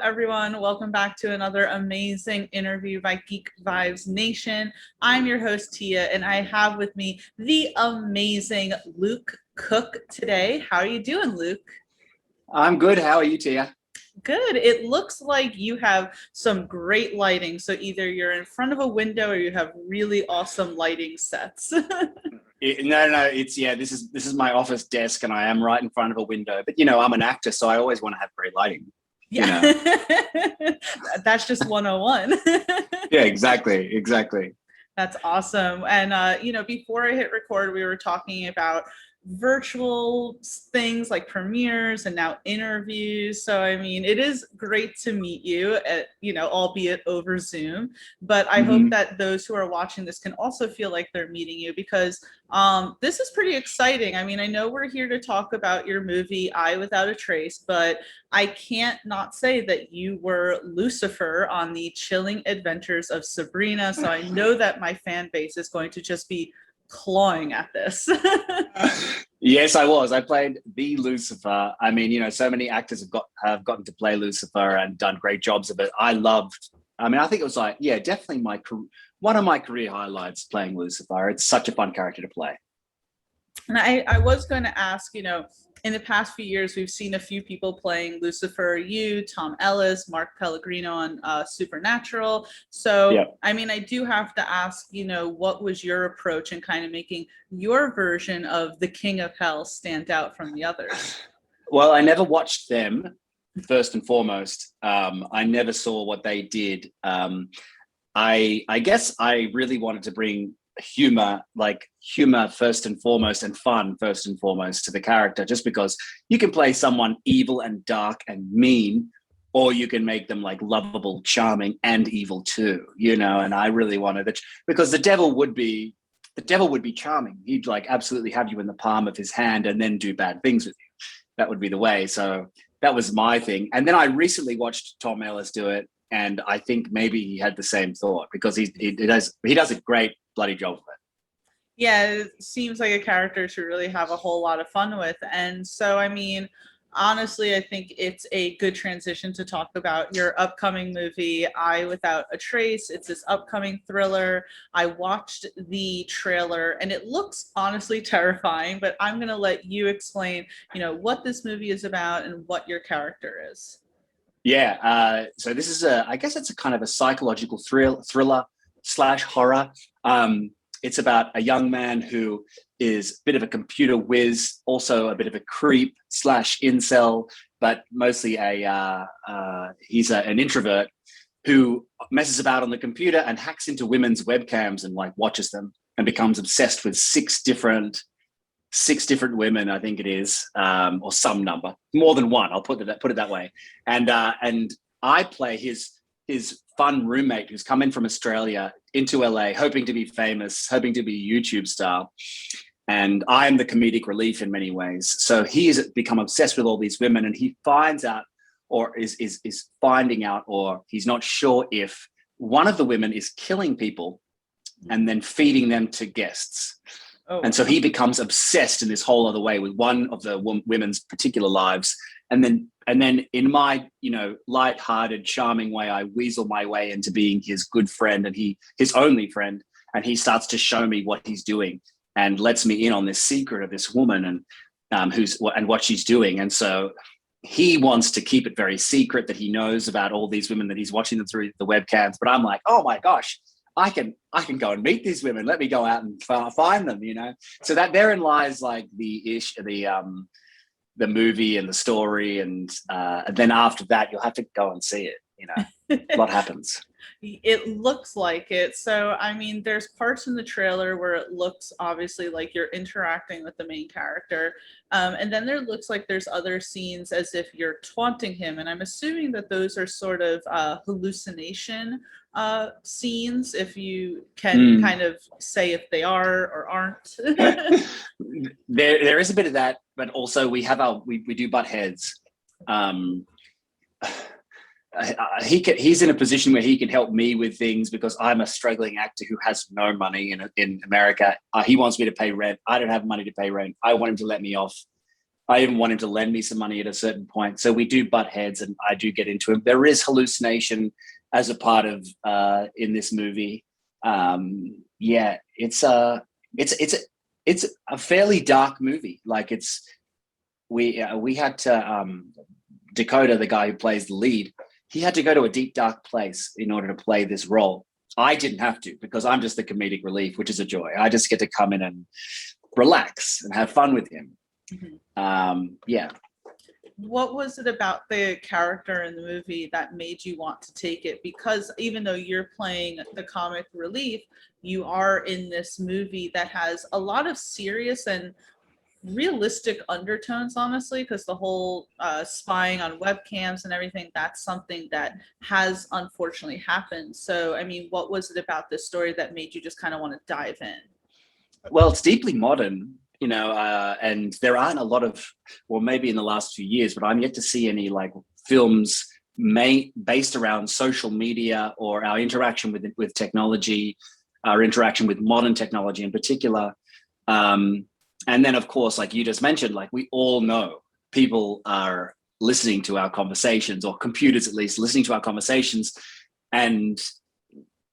everyone. Welcome back to another amazing interview by Geek Vibes Nation. I'm your host, Tia, and I have with me the amazing Luke Cook today. How are you doing, Luke? I'm good. How are you, Tia? Good. It looks like you have some great lighting. So either you're in front of a window or you have really awesome lighting sets. No. This is my office desk, and I am right in front of a window. But I'm an actor, so I always want to have great lighting. Yeah. That's just 101. Yeah, exactly. That's awesome. And, before I hit record, we were talking about virtual things like premieres and now interviews. So, I mean, it is great to meet you at, albeit over Zoom. But I hope that those who are watching this can also feel like they're meeting you, because this is pretty exciting. I mean, I know we're here to talk about your movie, Eye Without a Trace, but I can't not say that you were Lucifer on the chilling adventures of Sabrina. So I know that my fan base is going to just be clawing at this. Yes, I was. I played the Lucifer. I mean, so many actors have gotten to play Lucifer and done great jobs of it. I think it was definitely one of my career highlights, playing Lucifer. It's such a fun character to play. And I was going to ask, in the past few years, we've seen a few people playing Lucifer, you, Tom Ellis, Mark Pellegrino on Supernatural. So, yep. I mean, I do have to ask, what was your approach in kind of making your version of the King of Hell stand out from the others? Well, I never watched them, first and foremost. I never saw what they did. I guess I really wanted to bring humor first and foremost, and fun first and foremost to the character, just because you can play someone evil and dark and mean, or you can make them like lovable, charming, and evil too, and I really wanted it, because the devil would be charming. He'd like absolutely have you in the palm of his hand and then do bad things with you. That would be the way. So that was my thing. And then I recently watched Tom Ellis do it, and I think maybe he had the same thought, because he does a great bloody job with it. Yeah, it seems like a character to really have a whole lot of fun with. And so, I mean, honestly, I think it's a good transition to talk about your upcoming movie, Eye Without a Trace. It's this upcoming thriller. I watched the trailer and it looks honestly terrifying, but I'm going to let you explain, what this movie is about and what your character is. Yeah, so this is I guess it's a kind of a psychological thriller / horror. It's about a young man who is a bit of a computer whiz, also a bit of a creep / incel, but mostly he's an introvert who messes about on the computer and hacks into women's webcams and like watches them and becomes obsessed with six different women, I think it is, or some number, more than one. I'll put it that way. And I play his fun roommate who's come in from Australia into LA, hoping to be famous, hoping to be a YouTube star. And I am the comedic relief in many ways. So he has become obsessed with all these women, and he finds out, or is finding out, or he's not sure if one of the women is killing people and then feeding them to guests. Oh. And so he becomes obsessed in this whole other way with one of the women's particular lives. And then in my, lighthearted, charming way, I weasel my way into being his good friend and his only friend. And he starts to show me what he's doing and lets me in on this secret of this woman and what she's doing. And so he wants to keep it very secret that he knows about all these women, that he's watching them through the webcams. But I'm like, oh my gosh, I can go and meet these women. Let me go out and find them, So that therein lies like the movie and the story, and then after that you'll have to go and see it. What happens. It looks like it. So I mean, there's parts in the trailer where it looks obviously like you're interacting with the main character, and then there looks like there's other scenes as if you're taunting him, and I'm assuming that those are sort of hallucination scenes, if you can kind of say if they are or aren't. There is a bit of that, but also we do butt heads. He's in a position where he can help me with things, because I'm a struggling actor who has no money in America. He wants me to pay rent. I don't have money to pay rent. I want him to let me off I even want him to lend me some money at a certain point. So we do butt heads, and I do get into him. There is hallucination as a part of in this movie. Yeah, it's a fairly dark movie. Like we had to Dakota, the guy who plays the lead, he had to go to a deep dark place in order to play this role. I didn't have to, because I'm just the comedic relief, which is a joy. I just get to come in and relax and have fun with him. Yeah. What was it about the character in the movie that made you want to take it? Because even though you're playing the comic relief, you are in this movie that has a lot of serious and realistic undertones, honestly, because the whole spying on webcams and everything, that's something that has unfortunately happened. So, I mean, what was it about this story that made you just kind of want to dive in? Well, it's deeply modern, you know, and there aren't a lot of, or maybe in the last few years, but I'm yet to see any like films based around social media or our interaction with technology, our interaction with modern technology in particular. And then, of course, like you just mentioned, like we all know people are listening to our conversations, or computers at least listening to our conversations. And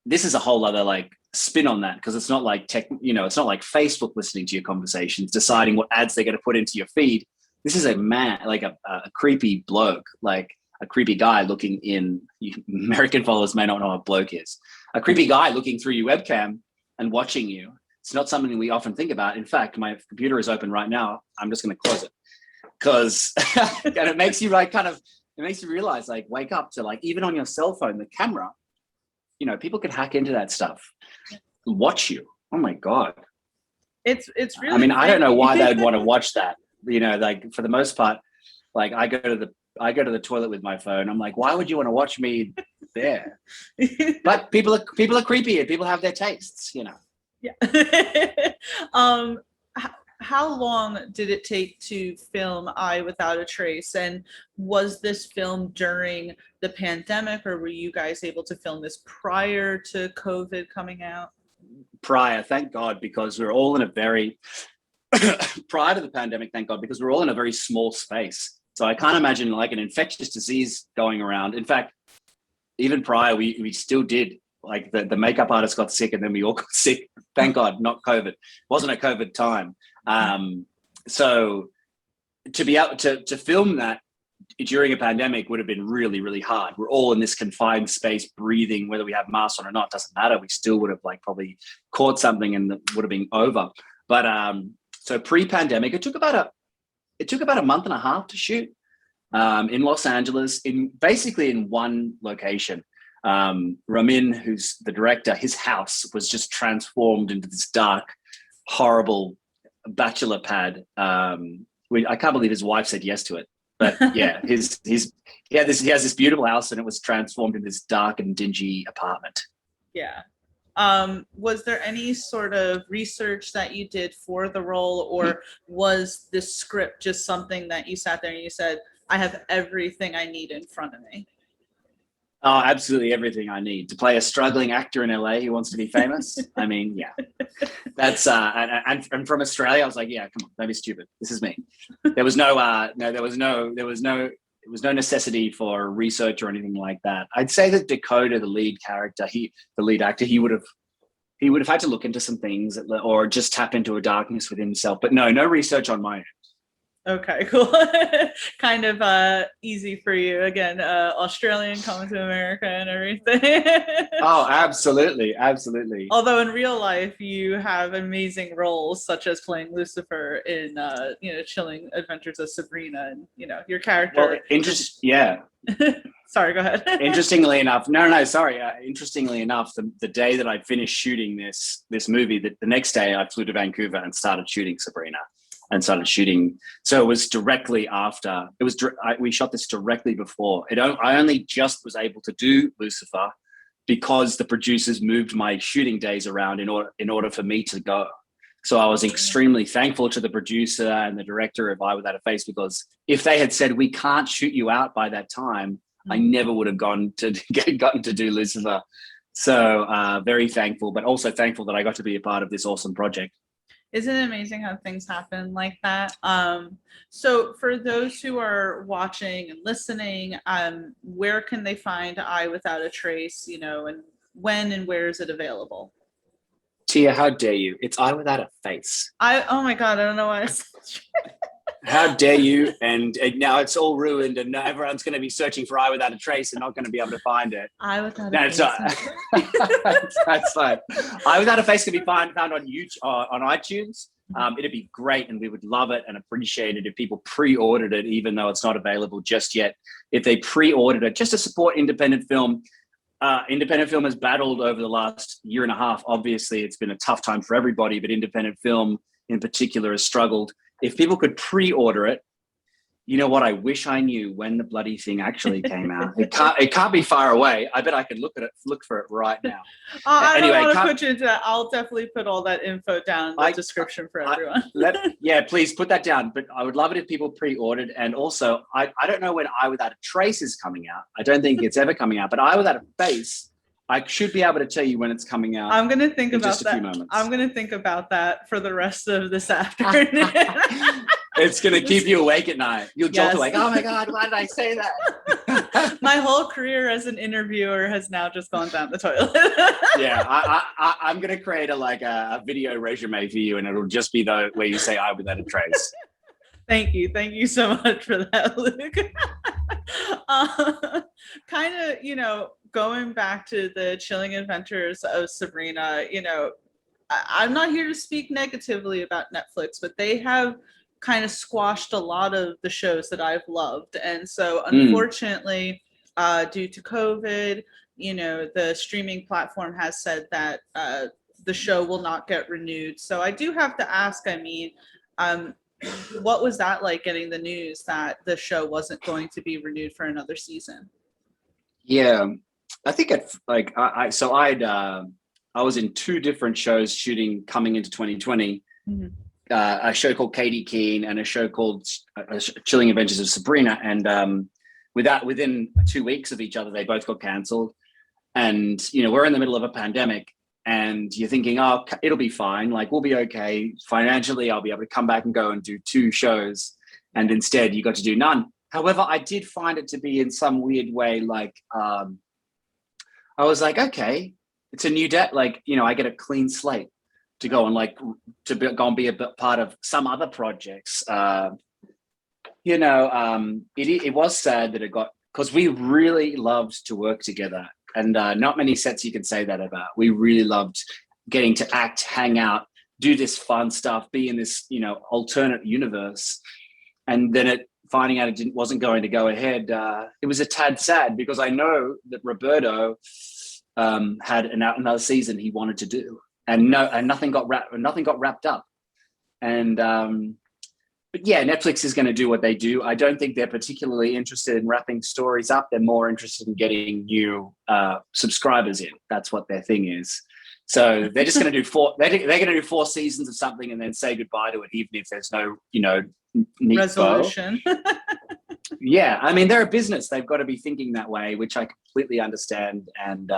this is a whole other like spin on that, because it's not like it's not like Facebook listening to your conversations, deciding what ads they're going to put into your feed. This is a man, like a creepy bloke, like a creepy guy looking in. American followers may not know what a bloke is. A creepy guy looking through your webcam and watching you. It's not something we often think about. In fact, my computer is open right now. I'm just going to close it, because it makes you like it makes you realize, like, wake up to, like, even on your cell phone, the camera, you know, people can hack into that stuff, watch you. Oh my God. It's really, I mean, I don't know why they'd want to watch that. You know, like for the most part, like I go to the toilet with my phone. I'm like, why would you want to watch me there? But people are creepy, and people have their tastes, you know. Yeah. How long did it take to film Eye Without a Trace? And was this filmed during the pandemic, or were you guys able to film this prior to COVID coming out? Prior, thank God, because we're all in a very prior to the pandemic, thank God, because we're all in a very small space. So I can't imagine like an infectious disease going around. In fact, even prior, we still did. Like the makeup artist got sick, and then we all got sick. Thank God, not COVID. It wasn't a COVID time. So to be able to film that during a pandemic would have been really, really hard. We're all in this confined space, breathing, whether we have masks on or not, doesn't matter. We still would have like probably caught something, and it would have been over. But so pre-pandemic, it took about a month and a half to shoot in Los Angeles, basically in one location. Ramin, who's the director, his house was just transformed into this dark, horrible bachelor pad. I can't believe his wife said yes to it, but yeah, he has this beautiful house, and it was transformed into this dark and dingy apartment. Yeah. Was there any sort of research that you did for the role, or was this script just something that you sat there and you said, I have everything I need in front of me? Oh, absolutely everything I need to play a struggling actor in LA who wants to be famous. I mean, yeah, that's and from Australia, I was like, yeah, come on, don't be stupid. This is me. There was no necessity for research or anything like that. I'd say that Dakota, the lead character, the lead actor, he would have had to look into some things or just tap into a darkness within himself. But no research on my end. Okay, cool. Kind of easy for you. Again, Australian coming to America and everything. Oh, absolutely. Absolutely. Although in real life, you have amazing roles, such as playing Lucifer in, Chilling Adventures of Sabrina, and, your character. Well, yeah. Sorry, go ahead. Interestingly enough, sorry. Interestingly enough, the day that I finished shooting this movie, the next day I flew to Vancouver and started shooting Sabrina. And started shooting. So it was directly after. We shot this directly before. I only just was able to do Lucifer because the producers moved my shooting days around in order for me to go. So I was extremely thankful to the producer and the director of Eye Without a Face, because if they had said we can't shoot you out by that time, I never would have gotten to do Lucifer. So very thankful, but also thankful that I got to be a part of this awesome project. Isn't it amazing how things happen like that? So for those who are watching and listening, where can they find Eye Without a Trace, and when and where is it available? Tia, how dare you? It's Eye Without a Face. Oh my God, I don't know why I said How dare you? And now it's all ruined, and now everyone's going to be searching for Eye Without a Trace and not going to be able to find it. Eye Without a No, Face. that's fine. Eye Without a Face can be found on YouTube, on iTunes. It'd be great, and we would love it and appreciate it if people pre-ordered it, even though it's not available just yet. If they pre-ordered it, just to support independent film. Independent film has battled over the last year and a half. Obviously, it's been a tough time for everybody, but independent film in particular has struggled. If people could pre-order it, you know what? I wish I knew when the bloody thing actually came out. It can't be far away. I bet I could look for it right now. I Anyway, don't want to put you into that. I'll definitely put all that info down in the description for everyone. Yeah, please put that down. But I would love it if people pre-ordered. And also, I don't know when Eye Without a Trace is coming out. I don't think it's ever coming out. But Eye Without a Face, I should be able to tell you when it's coming out. I'm going to think about just a that. few moments. I'm going to think about that for the rest of this afternoon. It's going to keep you awake at night. You'll jolt awake. Oh my God, why did I say that? My whole career as an interviewer has now just gone down the toilet. Yeah, I'm going to create a video resume for you, and it'll just be where you say Eye Without a Trace. Thank you so much for that, Luke. Kind of, going back to the chilling adventures of Sabrina, I'm not here to speak negatively about Netflix, but they have kind of squashed a lot of the shows that I've loved. And so unfortunately, due to COVID, the streaming platform has said that the show will not get renewed. So I do have to ask, what was that like, getting the news that the show wasn't going to be renewed for another season? Yeah, I think I was in two different shows shooting coming into 2020. Mm-hmm. A show called Katie Keene and a show called Chilling Adventures of Sabrina. And within 2 weeks of each other, they both got cancelled. And, we're in the middle of a pandemic, and you're thinking, oh, it'll be fine. Like, we'll be okay. Financially, I'll be able to come back and go and do 2 shows. And instead, you got to do none. However, I did find it to be in some weird way, I was like, okay, it's a new day. I get a clean slate to go and go and be a part of some other projects. It was sad that it got, because we really loved to work together, and not many sets you can say that about. We really loved getting to act, hang out, do this fun stuff, be in this alternate universe, and then finding out it wasn't going to go ahead. It was a tad sad, because I know that Roberto had another season he wanted to do. And nothing got wrapped up. And but yeah, Netflix is going to do what they do. I don't think they're particularly interested in wrapping stories up. They're more interested in getting new subscribers in. That's what their thing is. So they're just going to do 4. They're going to do 4 seasons of something and then say goodbye to it, even if there's no neat resolution. Yeah, I mean, they're a business. They've got to be thinking that way, which I completely understand. And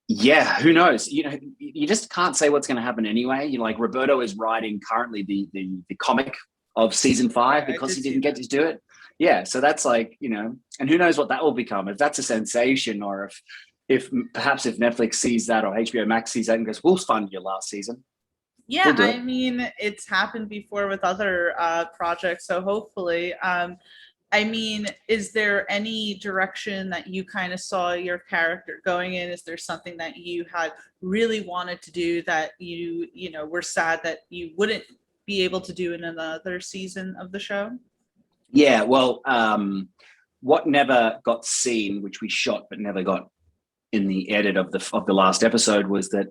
yeah, who knows? You just can't say what's going to happen anyway. Roberto is writing currently the comic of season 5 because he didn't get to do it. Yeah, so that's and who knows what that will become, if that's a sensation, or if perhaps if Netflix sees that, or HBO Max sees that and goes, we'll fund your last season. Yeah, I mean, it's happened before with other projects, so hopefully. Is there any direction that you kind of saw your character going in? Is there something that you had really wanted to do that you were sad that you wouldn't be able to do in another season of the show? Yeah, well, what never got seen, which we shot but never got in the edit of the last episode, was that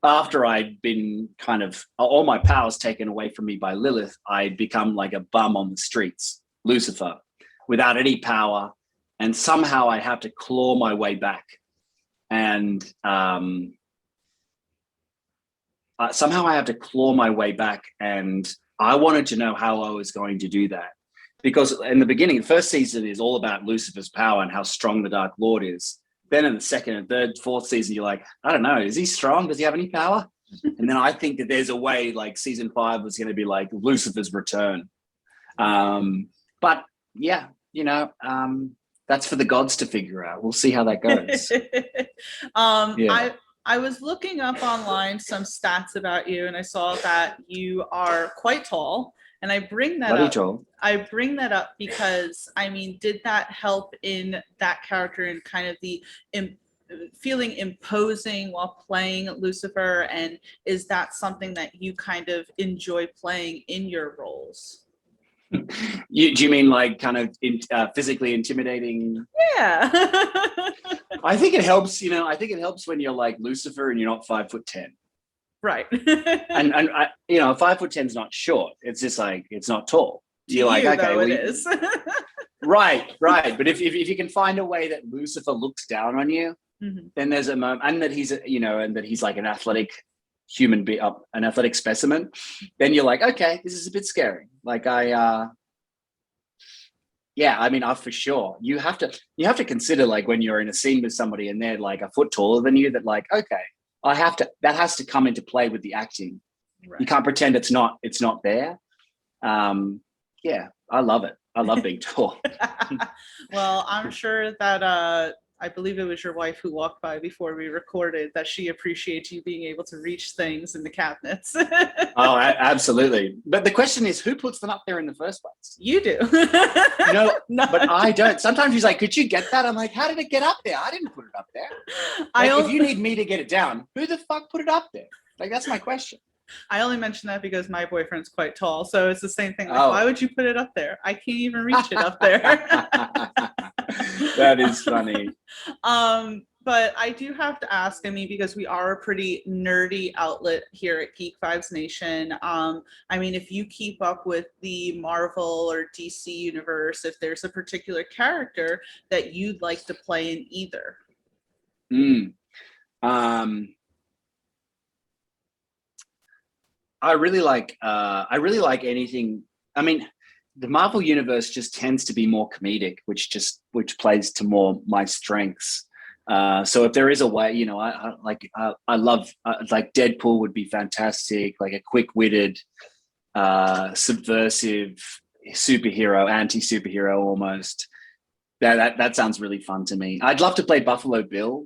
after I'd been kind of all my powers taken away from me by Lilith, I'd become like a bum on the streets, Lucifer, without any power, and somehow I have to claw my way back. And somehow I have to claw my way back, and I wanted to know how I was going to do that. Because in the beginning, the first season is all about Lucifer's power and how strong the Dark Lord is. Then in the second and third, fourth season, you're like, I don't know, is he strong? Does he have any power? And then I think that there's a way like season 5 was going to be like Lucifer's return. But yeah, that's for the gods to figure out. We'll see how that goes. I was looking up online some stats about you, and I saw that you are quite tall. And I bring that Bloody up. tall. I bring that up because, I mean, did that help in that character and kind of the feeling imposing while playing Lucifer? And is that something that you kind of enjoy playing in your roles? Do you mean like kind of physically intimidating? Yeah. I think it helps. I think it helps when you're like Lucifer and you're not 5'10". Right. and 5'10" is not short. It's just like it's not tall. You're like, okay, well, it is. right. But if you can find a way that Lucifer looks down on you, then there's a moment, and that he's and that he's like an athletic human being, an athletic specimen, then you're like, okay, this is a bit scary. Like for sure. You have to consider, like, when you're in a scene with somebody and they're like a foot taller than you, that like, okay, that has to come into play with the acting. Right. You can't pretend it's not there. Yeah, I love it. I love being tall. Well, I'm sure that I believe it was your wife who walked by before we recorded, that she appreciates you being able to reach things in the cabinets. Oh, absolutely. But the question is, who puts them up there in the first place? You do. No, but I don't. Sometimes she's like, could you get that? I'm like, how did it get up there? I didn't put it up there. Like, if you need me to get it down, who the fuck put it up there? Like, that's my question. I only mention that because my boyfriend's quite tall. So it's the same thing. Like, why would you put it up there? I can't even reach it up there. That is funny. But I do have to ask, I mean, because we are a pretty nerdy outlet here at Geek Vibes Nation. I mean, if you keep up with the Marvel or DC universe, if there's a particular character that you'd like to play in either. I really like anything. I mean, the Marvel universe just tends to be more comedic, which plays to more my strengths. So if there is a way, I love like Deadpool would be fantastic, like a quick-witted, subversive superhero, anti-superhero almost. That sounds really fun to me. I'd love to play Buffalo Bill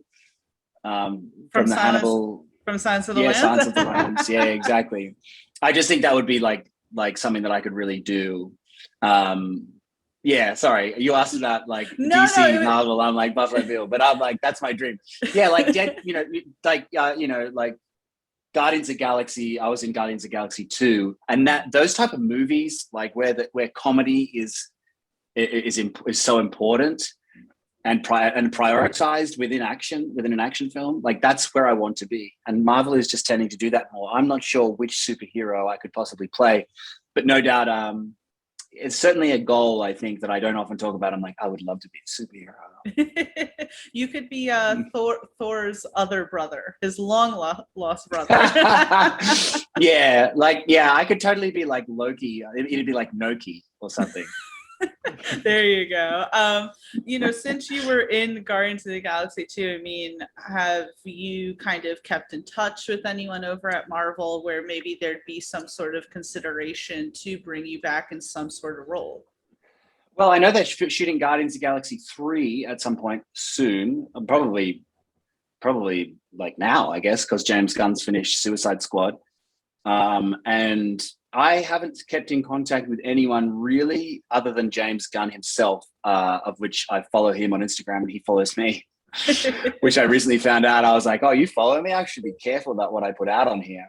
from the Hannibal. From Silence of the Lambs? Silence of the Lambs. Yeah, exactly. I just think that would be like something that I could really do. Yeah, sorry. You asked about like DC, Marvel. I'm like Buffalo Bill, but I'm like, that's my dream. Yeah, like like Guardians of the Galaxy. I was in Guardians of the Galaxy 2, and those type of movies, like where comedy is so important and prioritized within an action film, like that's where I want to be. And Marvel is just tending to do that more. I'm not sure which superhero I could possibly play, but no doubt it's certainly a goal, I think, that I don't often talk about. I'm like, I would love to be a superhero. You could be Thor's other brother, his long lost brother. Yeah, I could totally be like Loki. It'd be like Noki or something. There you go. Since you were in Guardians of the Galaxy 2, I mean, have you kind of kept in touch with anyone over at Marvel where maybe there'd be some sort of consideration to bring you back in some sort of role? Well, I know they're shooting Guardians of the Galaxy 3 at some point soon, probably like now, I guess, because James Gunn's finished Suicide Squad. And I haven't kept in contact with anyone really other than James Gunn himself, of which I follow him on Instagram and he follows me, which I recently found out. I was like, oh, you follow me? I should be careful about what I put out on here.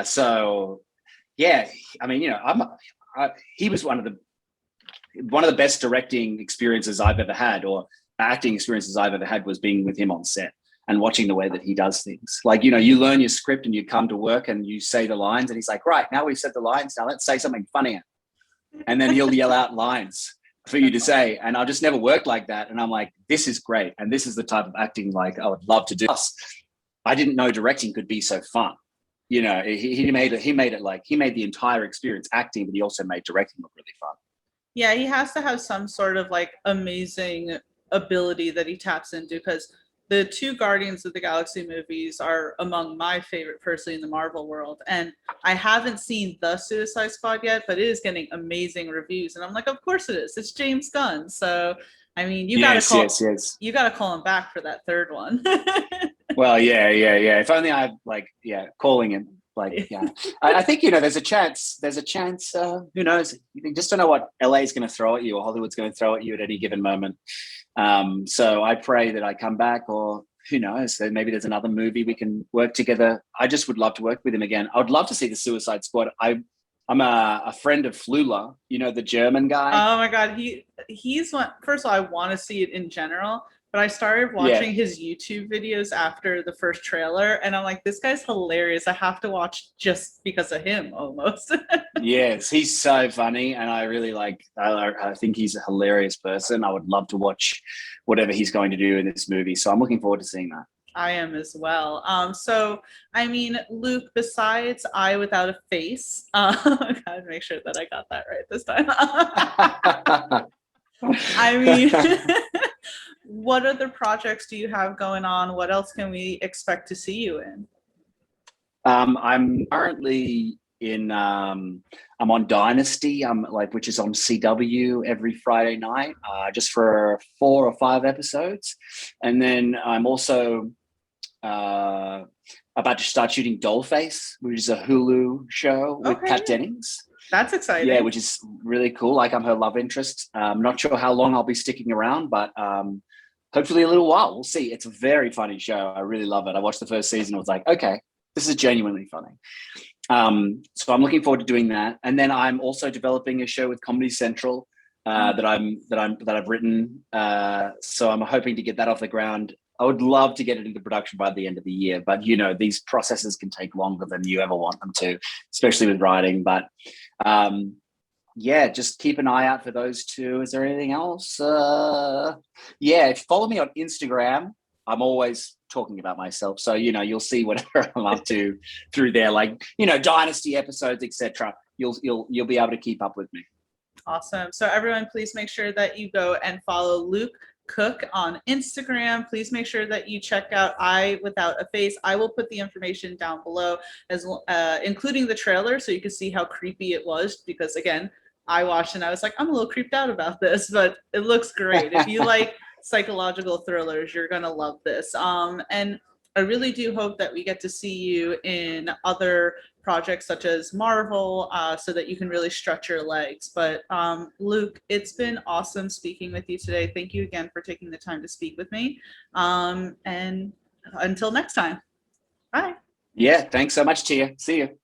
So yeah, I mean, he was one of the best directing experiences I've ever had, or acting experiences I've ever had, was being with him on set and watching the way that he does things. Like, you learn your script and you come to work and you say the lines and he's like, right, now we've said the lines, now let's say something funnier. And then he'll yell out lines for you to say. And I just never worked like that. And I'm like, this is great. And this is the type of acting like I would love to do. I didn't know directing could be so fun. He made the entire experience acting, but he also made directing look really fun. Yeah, he has to have some sort of like amazing ability that he taps into, because the two Guardians of the Galaxy movies are among my favorite personally in the Marvel world. And I haven't seen the Suicide Squad yet, but it is getting amazing reviews. And I'm like, of course it is. It's James Gunn. So I mean, Yes. you gotta call him back for that third one. Well, yeah. If only I calling him. I think there's a chance. Who knows? You just don't know what LA is going to throw at you, or Hollywood's going to throw at you at any given moment. So I pray that I come back, or who knows? Maybe there's another movie we can work together. I just would love to work with him again. I would love to see the Suicide Squad. I'm a friend of Flula, the German guy. Oh my God, he's one. First of all, I want to see it in general. But I started watching his YouTube videos after the first trailer, and I'm like, this guy's hilarious. I have to watch just because of him, almost. Yes, he's so funny, and I really I think he's a hilarious person. I would love to watch whatever he's going to do in this movie. So I'm looking forward to seeing that. I am as well. So, I mean, Luke, besides Eye Without a Face, gotta make sure that I got that right this time. I mean... What other projects do you have going on? What else can we expect to see you in? I'm currently I'm on Dynasty, which is on CW every Friday night, just for 4 or 5 episodes. And then I'm also about to start shooting Dollface, which is a Hulu show with Kat Dennings. That's exciting. Yeah, which is really cool. I'm her love interest. I'm not sure how long I'll be sticking around, but hopefully a little while. We'll see. It's a very funny show. I really love it. I watched the first season and was like, okay, this is genuinely funny. So I'm looking forward to doing that. And then I'm also developing a show with Comedy Central that I've written. So I'm hoping to get that off the ground. I would love to get it into production by the end of the year, but these processes can take longer than you ever want them to, especially with writing. But just keep an eye out for those two. Is there anything else? Follow me on Instagram. I'm always talking about myself, so you'll see whatever I'm up to through there, Dynasty episodes, etc. You'll be able to keep up with me. Awesome. So everyone, please make sure that you go and follow Luke Cook on Instagram. Please make sure that you check out Eye Without a Face. I will put the information down below, including the trailer, so you can see how creepy it was, because again, I watched and I was like, I'm a little creeped out about this, but it looks great. If you like psychological thrillers, you're gonna love this. And I really do hope that we get to see you in other projects such as Marvel, so that you can really stretch your legs. But Luke, it's been awesome speaking with you today. Thank you again for taking the time to speak with me. And until next time, bye. Yeah, thanks so much, Tia. See you.